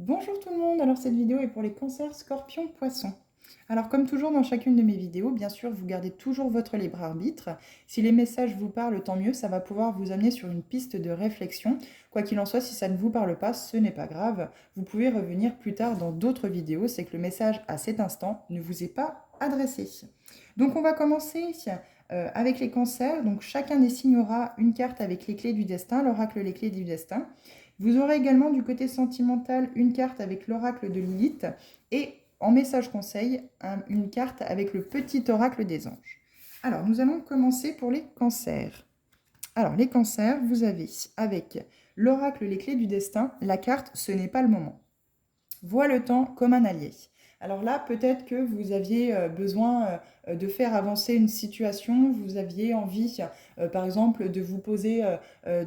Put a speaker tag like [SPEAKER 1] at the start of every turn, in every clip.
[SPEAKER 1] Bonjour tout le monde, alors cette vidéo est pour les cancers scorpions poissons. Alors comme toujours dans chacune de mes vidéos, bien sûr vous gardez toujours votre libre arbitre. Si les messages vous parlent, tant mieux, ça va pouvoir vous amener sur une piste de réflexion. Quoi qu'il en soit, si ça ne vous parle pas, ce n'est pas grave. Vous pouvez revenir plus tard dans d'autres vidéos, c'est que le message à cet instant ne vous est pas adressé. Donc on va commencer avec les cancers. Donc chacun des signes aura une carte avec les clés du destin, l'oracle les clés du destin. Vous aurez également du côté sentimental une carte avec l'oracle de Lilith et en message conseil une carte avec le petit oracle des anges. Alors nous allons commencer pour les cancers. Alors les cancers, vous avez avec l'oracle les clés du destin, la carte ce n'est pas le moment. Vois le temps comme un allié. Alors là, peut-être que vous aviez besoin de faire avancer une situation, vous aviez envie, par exemple, de vous poser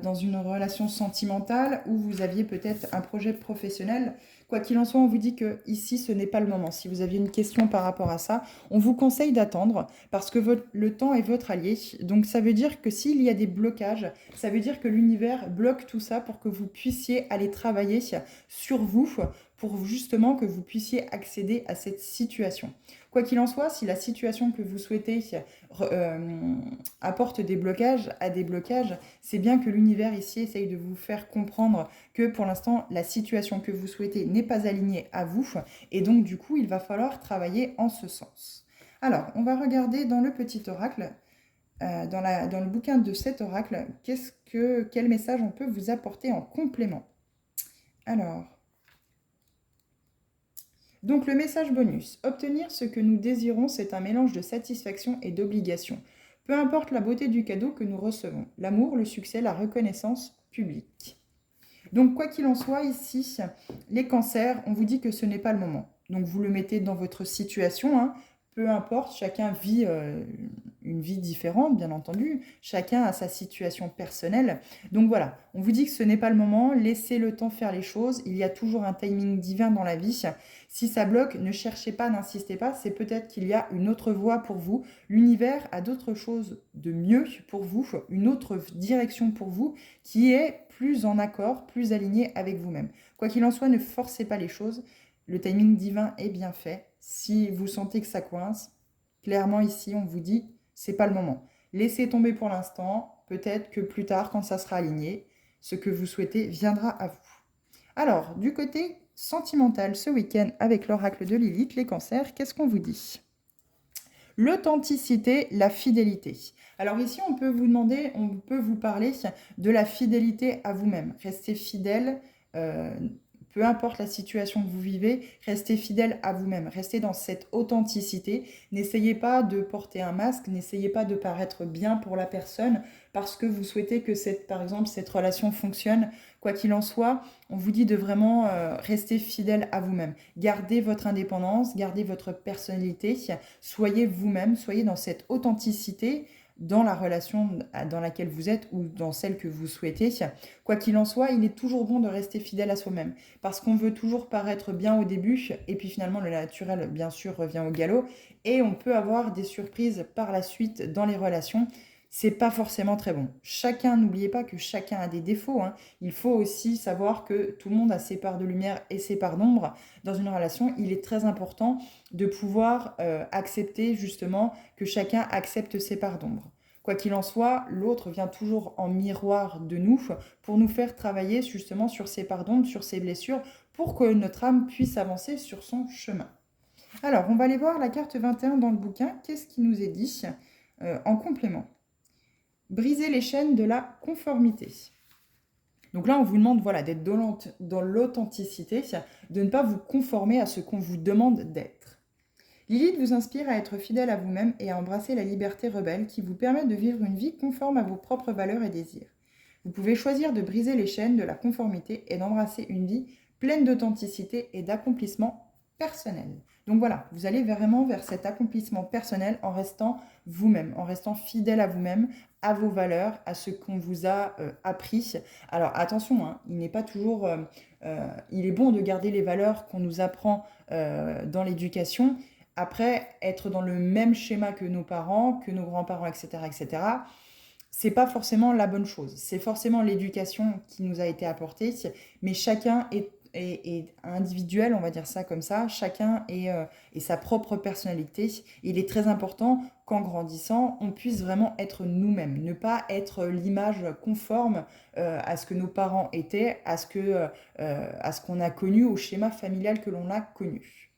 [SPEAKER 1] dans une relation sentimentale ou vous aviez peut-être un projet professionnel. Quoi qu'il en soit, on vous dit que ici, ce n'est pas le moment. Si vous aviez une question par rapport à ça, on vous conseille d'attendre parce que le temps est votre allié. Donc ça veut dire que s'il y a des blocages, ça veut dire que l'univers bloque tout ça pour que vous puissiez aller travailler sur vous pour justement que vous puissiez accéder à cette situation. Quoi qu'il en soit, si la situation que vous souhaitez apporte des blocages, à des blocages, c'est bien que l'univers ici essaye de vous faire comprendre que pour l'instant, la situation que vous souhaitez n'est pas alignée à vous, et donc du coup, il va falloir travailler en ce sens. Alors, on va regarder dans le petit oracle, dans le bouquin de cet oracle, quel message on peut vous apporter en complément. Alors, donc le message bonus. Obtenir ce que nous désirons, c'est un mélange de satisfaction et d'obligation. Peu importe la beauté du cadeau que nous recevons. L'amour, le succès, la reconnaissance publique. Donc quoi qu'il en soit, ici, les cancers, on vous dit que ce n'est pas le moment. Donc vous le mettez dans votre situation, hein. Peu importe, chacun vit une vie différente, bien entendu. Chacun a sa situation personnelle. Donc voilà, on vous dit que ce n'est pas le moment, laissez le temps faire les choses. Il y a toujours un timing divin dans la vie. Si ça bloque, ne cherchez pas, n'insistez pas. C'est peut-être qu'il y a une autre voie pour vous. L'univers a d'autres choses de mieux pour vous, une autre direction pour vous qui est plus en accord, plus aligné avec vous-même. Quoi qu'il en soit, ne forcez pas les choses. Le timing divin est bien fait. Si vous sentez que ça coince, clairement ici, on vous dit, c'est pas le moment. Laissez tomber pour l'instant. Peut-être que plus tard, quand ça sera aligné, ce que vous souhaitez viendra à vous. Alors, du côté sentimental, ce week-end, avec l'oracle de Lilith, les cancers, qu'est-ce qu'on vous dit? L'authenticité, la fidélité. Alors ici, on peut vous demander, on peut vous parler de la fidélité à vous-même. Restez fidèle, euh, peu importe la situation que vous vivez, restez fidèle à vous-même. Restez dans cette authenticité. N'essayez pas de porter un masque, n'essayez pas de paraître bien pour la personne parce que vous souhaitez que par exemple, cette relation fonctionne. Quoi qu'il en soit, on vous dit de vraiment rester fidèle à vous-même. Gardez votre indépendance, gardez votre personnalité, soyez vous-même, soyez dans cette authenticité dans la relation dans laquelle vous êtes ou dans celle que vous souhaitez. Quoi qu'il en soit, il est toujours bon de rester fidèle à soi-même parce qu'on veut toujours paraître bien au début et puis finalement le naturel, bien sûr, revient au galop et on peut avoir des surprises par la suite dans les relations. C'est pas forcément très bon. Chacun, n'oubliez pas que chacun a des défauts, hein. Il faut aussi savoir que tout le monde a ses parts de lumière et ses parts d'ombre. Dans une relation, il est très important de pouvoir accepter justement que chacun accepte ses parts d'ombre. Quoi qu'il en soit, l'autre vient toujours en miroir de nous pour nous faire travailler justement sur ses parts d'ombre, sur ses blessures, pour que notre âme puisse avancer sur son chemin. Alors, on va aller voir la carte 21 dans le bouquin. Qu'est-ce qui nous est dit en complément? Briser les chaînes de la conformité. Donc là, on vous demande voilà, d'être dans l'authenticité, de ne pas vous conformer à ce qu'on vous demande d'être. Lilith vous inspire à être fidèle à vous-même et à embrasser la liberté rebelle qui vous permet de vivre une vie conforme à vos propres valeurs et désirs. Vous pouvez choisir de briser les chaînes de la conformité et d'embrasser une vie pleine d'authenticité et d'accomplissement personnel. Donc voilà, vous allez vraiment vers cet accomplissement personnel en restant vous-même, en restant fidèle à vous-même, à vos valeurs, à ce qu'on vous a appris. Alors attention, hein, il n'est pas toujours... il est bon de garder les valeurs qu'on nous apprend dans l'éducation. Après, être dans le même schéma que nos parents, que nos grands-parents, etc., c'est pas forcément la bonne chose. C'est forcément l'éducation qui nous a été apportée, mais chacun est individuel, on va dire ça comme ça. Chacun est sa propre personnalité. Il est très important qu'en grandissant, on puisse vraiment être nous-mêmes, ne pas être l'image conforme à ce que nos parents étaient, à ce qu'on a connu, au schéma familial que l'on a connu.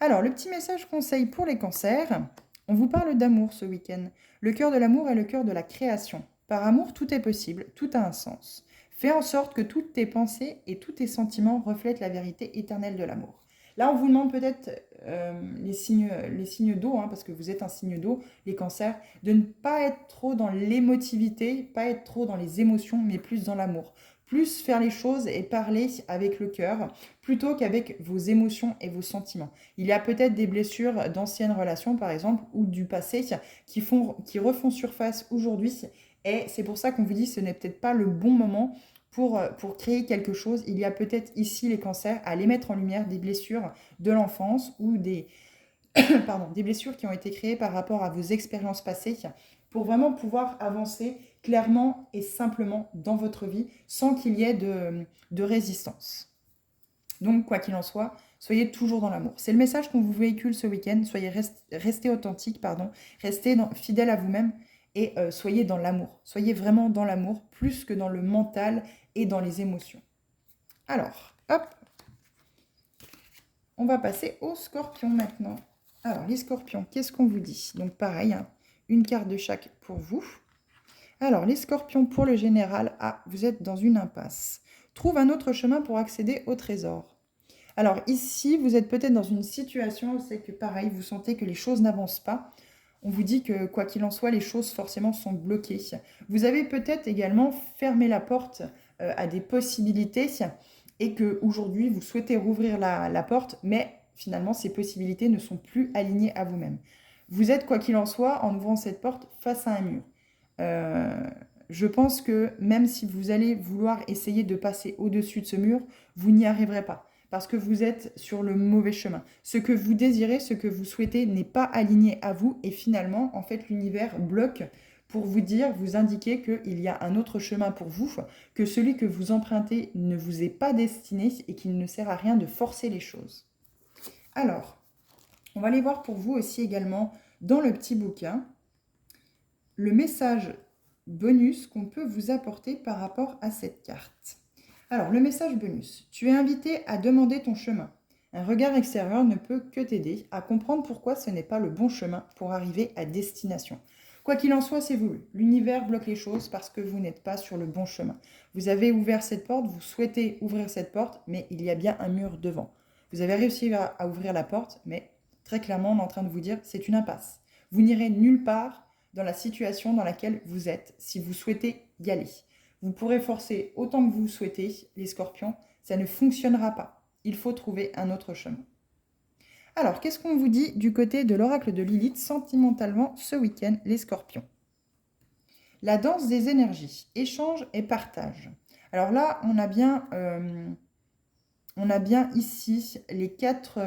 [SPEAKER 1] Alors, le petit message conseil pour les cancers. On vous parle d'amour ce week-end. Le cœur de l'amour est le cœur de la création. Par amour, tout est possible, tout a un sens. Fais en sorte que toutes tes pensées et tous tes sentiments reflètent la vérité éternelle de l'amour. Là, on vous demande peut-être les signes d'eau, hein, parce que vous êtes un signe d'eau, les cancers, de ne pas être trop dans l'émotivité, pas être trop dans les émotions, mais plus dans l'amour. Plus faire les choses et parler avec le cœur, plutôt qu'avec vos émotions et vos sentiments. Il y a peut-être des blessures d'anciennes relations, par exemple, ou du passé, qui refont surface aujourd'hui. Et c'est pour ça qu'on vous dit que ce n'est peut-être pas le bon moment pour créer quelque chose. Il y a peut-être ici les cancers à les mettre en lumière des blessures de l'enfance ou des blessures qui ont été créées par rapport à vos expériences passées pour vraiment pouvoir avancer clairement et simplement dans votre vie sans qu'il y ait de résistance. Donc, quoi qu'il en soit, soyez toujours dans l'amour. C'est le message qu'on vous véhicule ce week-end. Restez authentique, restez fidèle à vous-même et soyez dans l'amour. Soyez vraiment dans l'amour plus que dans le mental et dans les émotions. Alors, hop, on va passer aux scorpions maintenant. Alors, les scorpions, qu'est-ce qu'on vous dit? Donc, pareil, hein, une carte de chaque pour vous. Alors, les scorpions, pour le général, vous êtes dans une impasse. Trouve un autre chemin pour accéder au trésor. Alors, ici, vous êtes peut-être dans une situation où c'est que, pareil, vous sentez que les choses n'avancent pas. On vous dit que, quoi qu'il en soit, les choses, forcément, sont bloquées. Vous avez peut-être également fermé la porte à des possibilités et qu'aujourd'hui, vous souhaitez rouvrir la porte, mais finalement, ces possibilités ne sont plus alignées à vous-même. Vous êtes, quoi qu'il en soit, en ouvrant cette porte, face à un mur. Je pense que même si vous allez vouloir essayer de passer au-dessus de ce mur, vous n'y arriverez pas parce que vous êtes sur le mauvais chemin. Ce que vous désirez, ce que vous souhaitez n'est pas aligné à vous et finalement, en fait, l'univers bloque pour vous indiquer qu'il y a un autre chemin pour vous, que celui que vous empruntez ne vous est pas destiné et qu'il ne sert à rien de forcer les choses. Alors, on va aller voir pour vous aussi également dans le petit bouquin le message bonus qu'on peut vous apporter par rapport à cette carte. Alors, le message bonus. Tu es invité à demander ton chemin. Un regard extérieur ne peut que t'aider à comprendre pourquoi ce n'est pas le bon chemin pour arriver à destination. Quoi qu'il en soit, c'est voulu. L'univers bloque les choses parce que vous n'êtes pas sur le bon chemin. Vous avez ouvert cette porte, vous souhaitez ouvrir cette porte, mais il y a bien un mur devant. Vous avez réussi à ouvrir la porte, mais très clairement, on est en train de vous dire c'est une impasse. Vous n'irez nulle part dans la situation dans laquelle vous êtes si vous souhaitez y aller. Vous pourrez forcer autant que vous souhaitez, les scorpions, ça ne fonctionnera pas. Il faut trouver un autre chemin. Alors, qu'est-ce qu'on vous dit du côté de l'oracle de Lilith sentimentalement ce week-end, les scorpions? La danse des énergies, échange et partage. Alors là, on a bien ici les quatre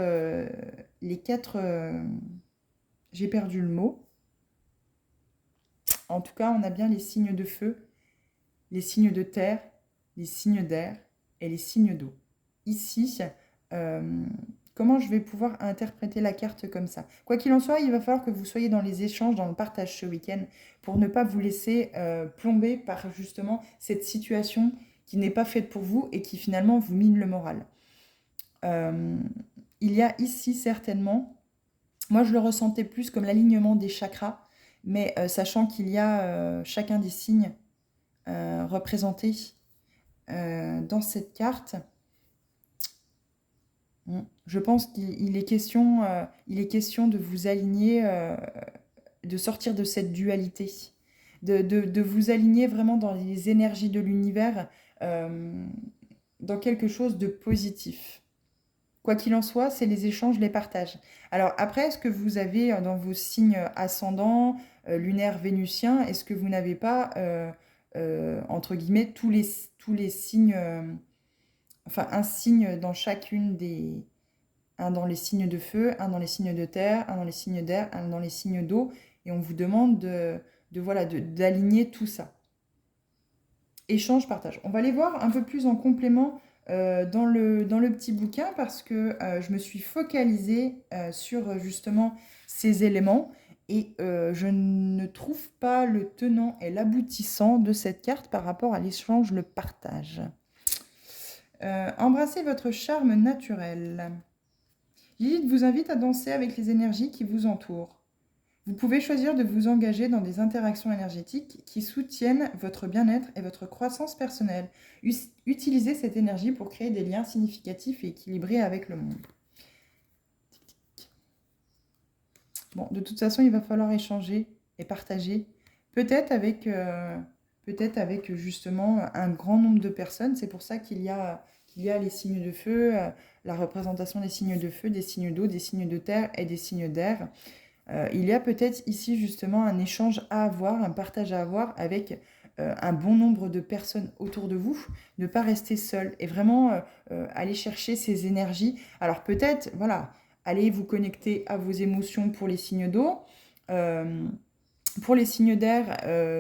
[SPEAKER 1] j'ai perdu le mot. En tout cas, on a bien les signes de feu, les signes de terre, les signes d'air et les signes d'eau. Ici, comment je vais pouvoir interpréter la carte comme ça? Quoi qu'il en soit, il va falloir que vous soyez dans les échanges, dans le partage ce week-end pour ne pas vous laisser plomber par justement cette situation qui n'est pas faite pour vous et qui finalement vous mine le moral. Il y a ici certainement, moi je le ressentais plus comme l'alignement des chakras, mais sachant qu'il y a chacun des signes représentés dans cette carte, je pense qu'il est question, de vous aligner, de sortir de cette dualité, de vous aligner vraiment dans les énergies de l'univers, dans quelque chose de positif. Quoi qu'il en soit, c'est les échanges, les partages. Alors après, est-ce que vous avez dans vos signes ascendants, lunaires, vénusiens, est-ce que vous n'avez pas, entre guillemets, tous les signes, enfin un signe dans chacune des... Un dans les signes de feu, un dans les signes de terre, un dans les signes d'air, un dans les signes d'eau. Et on vous demande d'aligner tout ça. Échange, partage. On va aller voir un peu plus en complément dans le petit bouquin parce que je me suis focalisée sur justement ces éléments et je ne trouve pas le tenant et l'aboutissant de cette carte par rapport à l'échange, le partage. Embrassez votre charme naturel. Lilith vous invite à danser avec les énergies qui vous entourent. Vous pouvez choisir de vous engager dans des interactions énergétiques qui soutiennent votre bien-être et votre croissance personnelle. Utilisez cette énergie pour créer des liens significatifs et équilibrés avec le monde. Bon, de toute façon, il va falloir échanger et partager, peut-être avec justement un grand nombre de personnes. C'est pour ça qu'il y a les signes de feu, la représentation des signes de feu, des signes d'eau, des signes de terre et des signes d'air. Il y a peut-être ici justement un échange à avoir, un partage à avoir avec un bon nombre de personnes autour de vous, ne pas rester seul et vraiment aller chercher ces énergies. Alors peut-être, voilà, allez vous connecter à vos émotions pour les signes d'eau. Pour les signes d'air,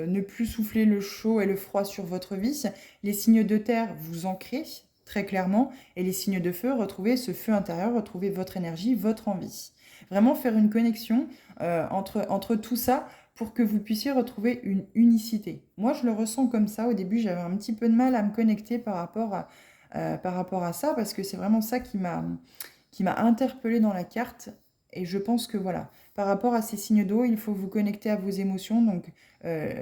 [SPEAKER 1] ne plus souffler le chaud et le froid sur votre vie. Les signes de terre, vous ancrez très clairement. Et les signes de feu, retrouvez ce feu intérieur, retrouvez votre énergie, votre envie. Vraiment faire une connexion entre tout ça pour que vous puissiez retrouver une unicité. Moi, je le ressens comme ça. Au début, j'avais un petit peu de mal à me connecter par rapport à ça, parce que c'est vraiment ça qui m'a interpellée dans la carte. Et je pense que voilà, par rapport à ces signes d'eau, il faut vous connecter à vos émotions, donc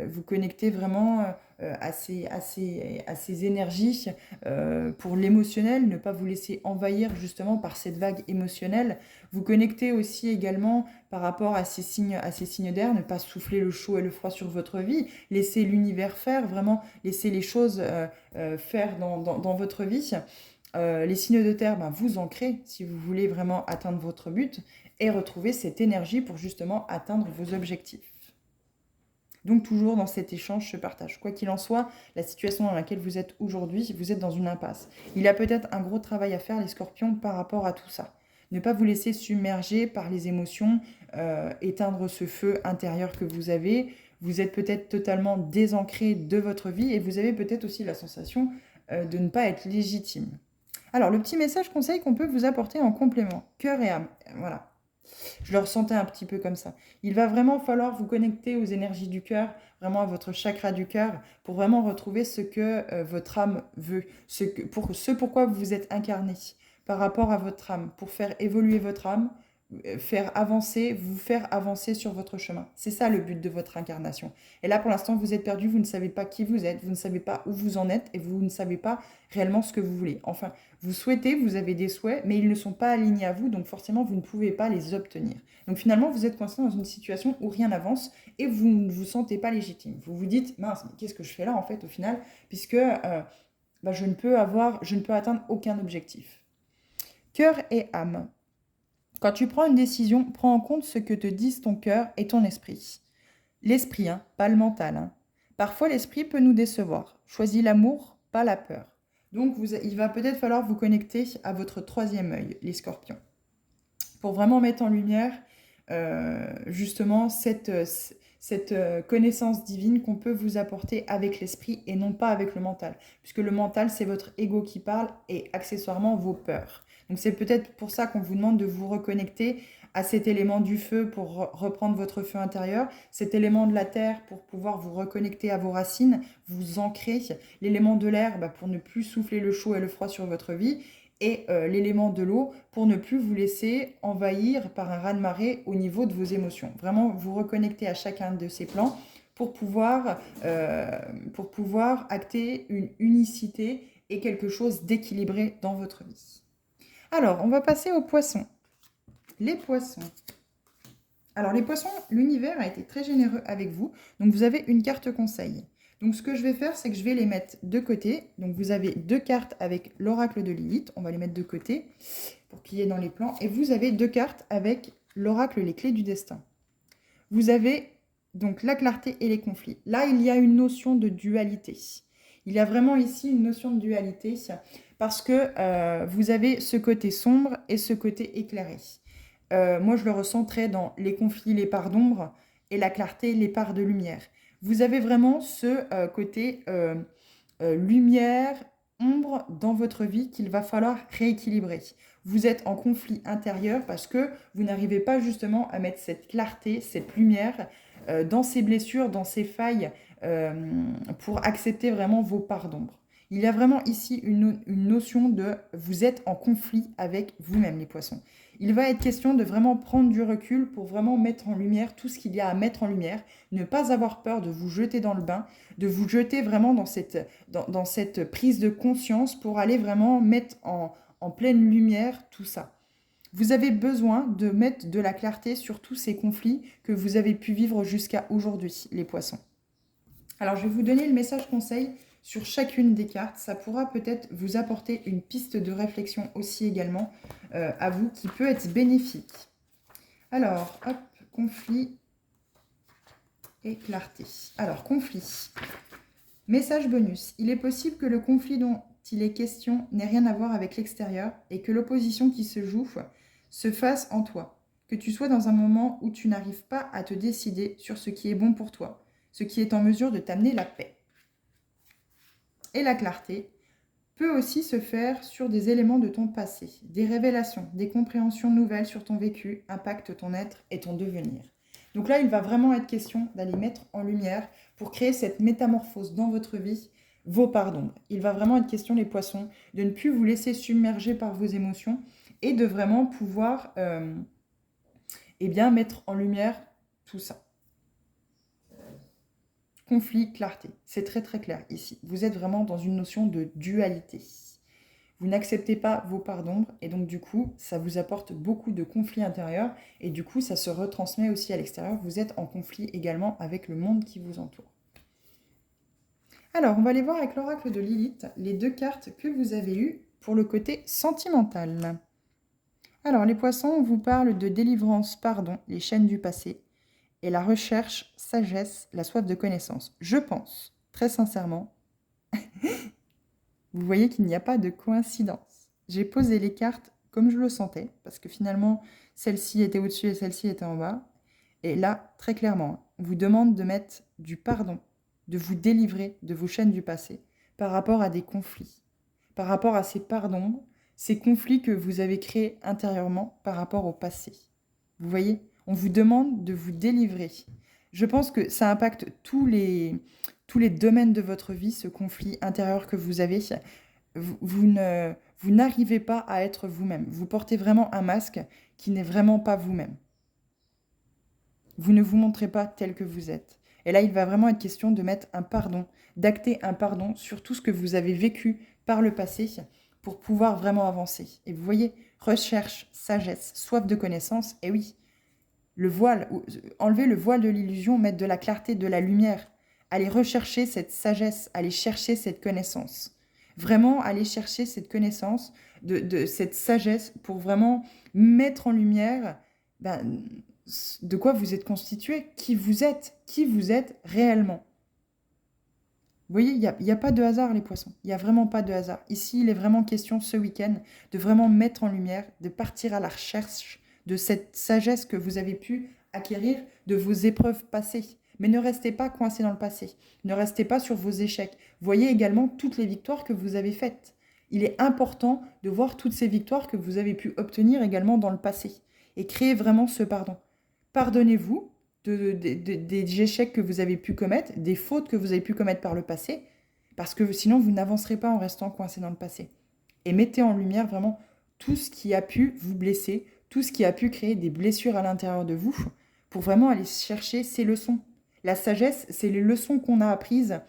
[SPEAKER 1] vous connecter vraiment à ces énergies pour l'émotionnel, ne pas vous laisser envahir justement par cette vague émotionnelle. Vous connecter aussi également par rapport à ces signes d'air, ne pas souffler le chaud et le froid sur votre vie, laisser l'univers faire, vraiment laisser les choses faire dans votre vie. Les signes de terre, vous ancrez si vous voulez vraiment atteindre votre but et retrouver cette énergie pour justement atteindre vos objectifs. Donc toujours dans cet échange, ce partage. Quoi qu'il en soit, la situation dans laquelle vous êtes aujourd'hui, vous êtes dans une impasse. Il y a peut-être un gros travail à faire, les scorpions, par rapport à tout ça. Ne pas vous laisser submerger par les émotions, éteindre ce feu intérieur que vous avez. Vous êtes peut-être totalement désancré de votre vie et vous avez peut-être aussi la sensation de ne pas être légitime. Alors, le petit message conseil qu'on peut vous apporter en complément, cœur et âme. Voilà. Je le ressentais un petit peu comme ça. Il va vraiment falloir vous connecter aux énergies du cœur, vraiment à votre chakra du cœur, pour vraiment retrouver ce que votre âme veut, ce pourquoi vous êtes incarné par rapport à votre âme, pour faire évoluer votre âme, vous faire avancer sur votre chemin. C'est ça le but de votre incarnation. Et là, pour l'instant, vous êtes perdu, vous ne savez pas qui vous êtes, vous ne savez pas où vous en êtes et vous ne savez pas réellement ce que vous voulez. Enfin, vous souhaitez, vous avez des souhaits, mais ils ne sont pas alignés à vous, donc forcément, vous ne pouvez pas les obtenir. Donc finalement, vous êtes coincé dans une situation où rien n'avance et vous ne vous sentez pas légitime. Vous vous dites, mince, mais qu'est-ce que je fais là en fait au final, puisque je ne peux atteindre aucun objectif. Cœur et âme. Quand tu prends une décision, prends en compte ce que te disent ton cœur et ton esprit. L'esprit, pas le mental. Parfois, l'esprit peut nous décevoir. Choisis l'amour, pas la peur. Donc, il va peut-être falloir vous connecter à votre troisième œil, les scorpions, pour vraiment mettre en lumière justement cette connaissance divine qu'on peut vous apporter avec l'esprit et non pas avec le mental. Puisque le mental, c'est votre ego qui parle et accessoirement vos peurs. Donc c'est peut-être pour ça qu'on vous demande de vous reconnecter à cet élément du feu pour reprendre votre feu intérieur, cet élément de la terre pour pouvoir vous reconnecter à vos racines, vous ancrer, l'élément de l'air pour ne plus souffler le chaud et le froid sur votre vie, et l'élément de l'eau pour ne plus vous laisser envahir par un raz-de-marée au niveau de vos émotions. Vraiment vous reconnecter à chacun de ces plans pour pouvoir acter une unicité et quelque chose d'équilibré dans votre vie. Alors, on va passer aux poissons. Les poissons. Alors, les poissons, l'univers a été très généreux avec vous. Donc, vous avez une carte conseil. Donc, ce que je vais faire, c'est que je vais les mettre de côté. Donc, vous avez 2 cartes avec l'oracle de Lilith. On va les mettre de côté pour qu'il y ait dans les plans. Et vous avez 2 cartes avec l'oracle, les clés du destin. Vous avez donc la clarté et les conflits. Là, il y a une notion de dualité. Il y a vraiment ici une notion de dualité parce que vous avez ce côté sombre et ce côté éclairé. Moi, je le ressens très dans les conflits, les parts d'ombre, et la clarté, les parts de lumière. Vous avez vraiment ce côté lumière, ombre dans votre vie qu'il va falloir rééquilibrer. Vous êtes en conflit intérieur parce que vous n'arrivez pas justement à mettre cette clarté, cette lumière dans ces blessures, dans ces failles, pour accepter vraiment vos parts d'ombre. Il y a vraiment ici une notion de vous êtes en conflit avec vous-même, les poissons. Il va être question de vraiment prendre du recul pour vraiment mettre en lumière tout ce qu'il y a à mettre en lumière, ne pas avoir peur de vous jeter dans le bain, de vous jeter vraiment dans cette prise de conscience pour aller vraiment mettre en pleine lumière tout ça. Vous avez besoin de mettre de la clarté sur tous ces conflits que vous avez pu vivre jusqu'à aujourd'hui, les poissons. Alors, je vais vous donner le message conseil sur chacune des cartes. Ça pourra peut-être vous apporter une piste de réflexion aussi également à vous qui peut être bénéfique. Alors, hop, conflit et clarté. Alors, conflit. Message bonus. Il est possible que le conflit dont il est question n'ait rien à voir avec l'extérieur et que l'opposition qui se joue se fasse en toi. Que tu sois dans un moment où tu n'arrives pas à te décider sur ce qui est bon pour toi, ce qui est en mesure de t'amener la paix. Et la clarté peut aussi se faire sur des éléments de ton passé. Des révélations, des compréhensions nouvelles sur ton vécu impactent ton être et ton devenir. Donc là, il va vraiment être question d'aller mettre en lumière pour créer cette métamorphose dans votre vie, vos parts d'ombre. Il va vraiment être question, les poissons, de ne plus vous laisser submerger par vos émotions et de vraiment pouvoir mettre en lumière tout ça. Conflit, clarté. C'est très très clair ici. Vous êtes vraiment dans une notion de dualité. Vous n'acceptez pas vos parts d'ombre et donc du coup, ça vous apporte beaucoup de conflits intérieurs et du coup, ça se retransmet aussi à l'extérieur. Vous êtes en conflit également avec le monde qui vous entoure. Alors, on va aller voir avec l'oracle de Lilith les deux cartes que vous avez eues pour le côté sentimental. Alors, les poissons, on vous parle de délivrance, pardon, les chaînes du passé, et la recherche, sagesse, la soif de connaissance. Je pense, très sincèrement, vous voyez qu'il n'y a pas de coïncidence. J'ai posé les cartes comme je le sentais, parce que finalement, celle-ci était au-dessus et celle-ci était en bas. Et là, très clairement, on vous demande de mettre du pardon, de vous délivrer de vos chaînes du passé par rapport à des conflits, par rapport à ces pardons, ces conflits que vous avez créés intérieurement par rapport au passé. Vous voyez, on vous demande de vous délivrer. Je pense que ça impacte tous les domaines de votre vie, ce conflit intérieur que vous avez. Vous n'arrivez pas à être vous-même. Vous portez vraiment un masque qui n'est vraiment pas vous-même. Vous ne vous montrez pas tel que vous êtes. Et là, il va vraiment être question de mettre un pardon, d'acter un pardon sur tout ce que vous avez vécu par le passé pour pouvoir vraiment avancer. Et vous voyez, recherche, sagesse, soif de connaissance, et oui, le voile, enlever le voile de l'illusion, mettre de la clarté, de la lumière, aller rechercher cette sagesse, aller chercher cette connaissance. Vraiment aller chercher cette connaissance, de cette sagesse pour vraiment mettre en lumière de quoi vous êtes constitué, qui vous êtes réellement. Vous voyez, il n'y a pas de hasard, les poissons. Il n'y a vraiment pas de hasard. Ici, il est vraiment question ce week-end de vraiment mettre en lumière, de partir à la recherche de cette sagesse que vous avez pu acquérir de vos épreuves passées. Mais ne restez pas coincé dans le passé. Ne restez pas sur vos échecs. Voyez également toutes les victoires que vous avez faites. Il est important de voir toutes ces victoires que vous avez pu obtenir également dans le passé. Et créer vraiment ce pardon. Pardonnez-vous des échecs que vous avez pu commettre, des fautes que vous avez pu commettre par le passé, parce que sinon vous n'avancerez pas en restant coincé dans le passé. Et mettez en lumière vraiment tout ce qui a pu vous blesser, tout ce qui a pu créer des blessures à l'intérieur de vous, pour vraiment aller chercher ces leçons. La sagesse, c'est les leçons qu'on a apprises,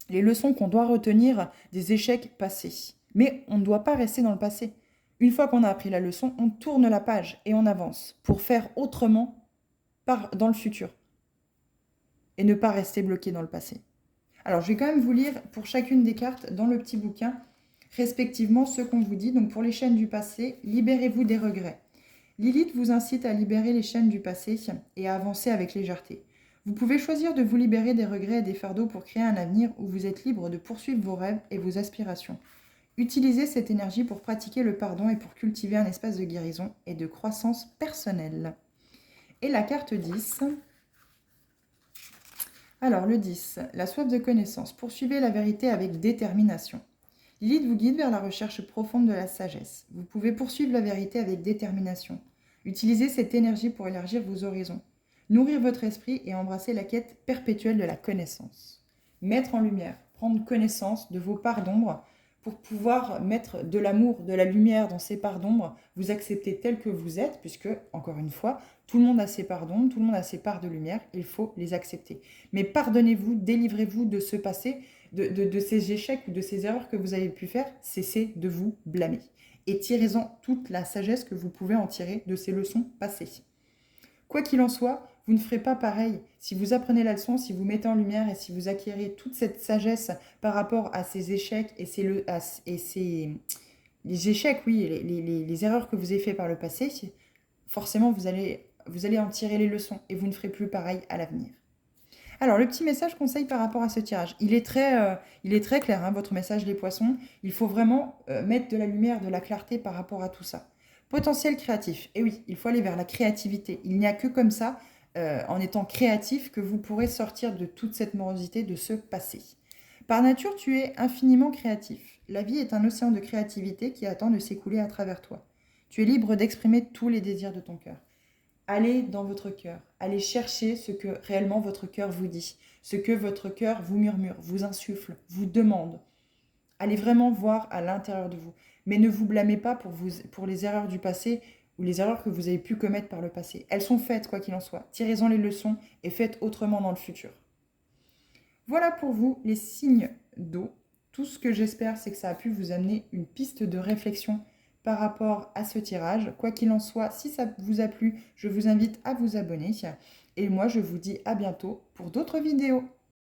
[SPEAKER 1] les leçons qu'on doit retenir des échecs passés. Mais on ne doit pas rester dans le passé. Une fois qu'on a appris la leçon, on tourne la page et on avance pour faire autrement dans le futur et ne pas rester bloqué dans le passé. Alors, je vais quand même vous lire pour chacune des cartes dans le petit bouquin, respectivement, ce qu'on vous dit. Donc, pour les chaînes du passé, libérez-vous des regrets. Lilith vous incite à libérer les chaînes du passé et à avancer avec légèreté. Vous pouvez choisir de vous libérer des regrets et des fardeaux pour créer un avenir où vous êtes libre de poursuivre vos rêves et vos aspirations. Utilisez cette énergie pour pratiquer le pardon et pour cultiver un espace de guérison et de croissance personnelle. Et la carte 10. Alors, le 10, la soif de connaissance. Poursuivez la vérité avec détermination. Lilith vous guide vers la recherche profonde de la sagesse. Vous pouvez poursuivre la vérité avec détermination. Utilisez cette énergie pour élargir vos horizons. Nourrir votre esprit et embrasser la quête perpétuelle de la connaissance. Mettre en lumière, prendre connaissance de vos parts d'ombre pour pouvoir mettre de l'amour, de la lumière dans ces parts d'ombre, vous accepter tel que vous êtes, puisque, encore une fois, tout le monde a ses parts d'ombre, tout le monde a ses parts de lumière, il faut les accepter. Mais pardonnez-vous, délivrez-vous de ce passé, de ces échecs ou de ces erreurs que vous avez pu faire, cessez de vous blâmer. Et tirez-en toute la sagesse que vous pouvez en tirer de ces leçons passées. Quoi qu'il en soit, vous ne ferez pas pareil. Si vous apprenez la leçon, si vous mettez en lumière et si vous acquérez toute cette sagesse par rapport à ces échecs les échecs, oui, les erreurs que vous avez faites par le passé, forcément vous allez en tirer les leçons et vous ne ferez plus pareil à l'avenir. Alors, le petit message conseil par rapport à ce tirage, il est très clair, hein, votre message les poissons. Il faut vraiment mettre de la lumière, de la clarté par rapport à tout ça. Potentiel créatif. Et oui, il faut aller vers la créativité. Il n'y a que comme ça, en étant créatif, que vous pourrez sortir de toute cette morosité, de ce passé. Par nature, tu es infiniment créatif. La vie est un océan de créativité qui attend de s'écouler à travers toi. Tu es libre d'exprimer tous les désirs de ton cœur. Allez dans votre cœur, allez chercher ce que réellement votre cœur vous dit, ce que votre cœur vous murmure, vous insuffle, vous demande. Allez vraiment voir à l'intérieur de vous. Mais ne vous blâmez pas pour les erreurs du passé ou les erreurs que vous avez pu commettre par le passé. Elles sont faites, quoi qu'il en soit. Tirez-en les leçons et faites autrement dans le futur. Voilà pour vous les signes d'eau. Tout ce que j'espère, c'est que ça a pu vous amener une piste de réflexion par rapport à ce tirage. Quoi qu'il en soit, si ça vous a plu, je vous invite à vous abonner. Et moi, je vous dis à bientôt pour d'autres vidéos.